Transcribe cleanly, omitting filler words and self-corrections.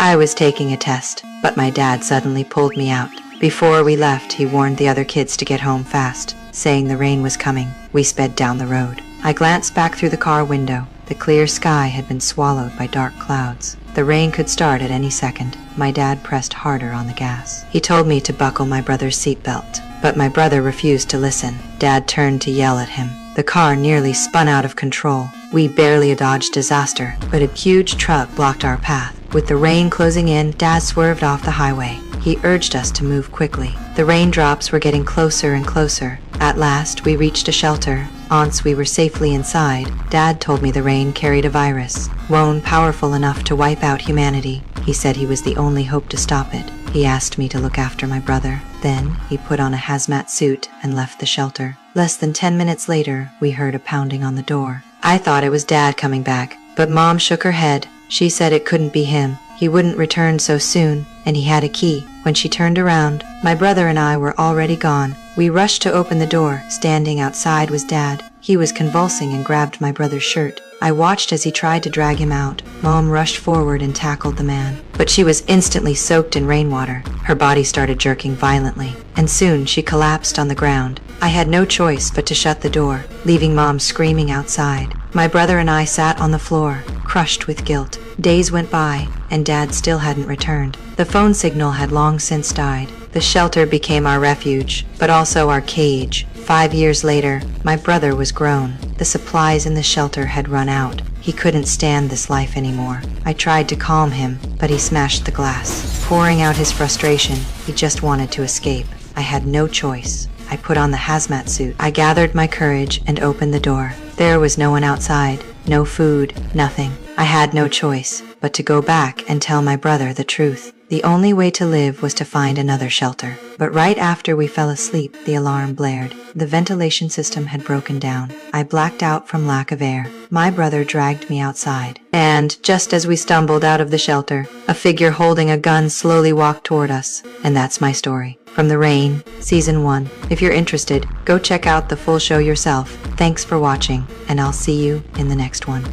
I was taking a test, but my dad suddenly pulled me out. Before we left, he warned the other kids to get home fast, saying the rain was coming. We sped down the road. I glanced back through the car window. The clear sky had been swallowed by dark clouds. The rain could start at any second. My dad pressed harder on the gas. He told me to buckle my brother's seatbelt, but my brother refused to listen. Dad turned to yell at him. The car nearly spun out of control. We barely dodged disaster, but a huge truck blocked our path. With the rain closing in, Dad swerved off the highway. He urged us to move quickly. The raindrops were getting closer and closer. At last, we reached a shelter. Once we were safely inside, Dad told me the rain carried a virus, one powerful enough to wipe out humanity. He said he was the only hope to stop it. He asked me to look after my brother. Then, he put on a hazmat suit and left the shelter. Less than 10 minutes later, we heard a pounding on the door. I thought it was Dad coming back, but Mom shook her head. She said it couldn't be him. He wouldn't return so soon, and he had a key. When she turned around, my brother and I were already gone. We rushed to open the door. Standing outside was Dad. He was convulsing and grabbed my brother's shirt. I watched as he tried to drag him out. Mom rushed forward and tackled the man, but she was instantly soaked in rainwater. Her body started jerking violently, and soon she collapsed on the ground. I had no choice but to shut the door, leaving Mom screaming outside. My brother and I sat on the floor, crushed with guilt. Days went by, and Dad still hadn't returned. The phone signal had long since died. The shelter became our refuge, but also our cage. 5 years later, my brother was grown. The supplies in the shelter had run out. He couldn't stand this life anymore. I tried to calm him, but he smashed the glass. Pouring out his frustration, he just wanted to escape. I had no choice. I put on the hazmat suit. I gathered my courage and opened the door. There was no one outside, no food, nothing. I had no choice but to go back and tell my brother the truth. The only way to live was to find another shelter. But right after we fell asleep, the alarm blared. The ventilation system had broken down. I blacked out from lack of air. My brother dragged me outside. And just as we stumbled out of the shelter, a figure holding a gun slowly walked toward us. And that's my story. From The Rain, Season 1. If you're interested, go check out the full show yourself. Thanks for watching, and I'll see you in the next one.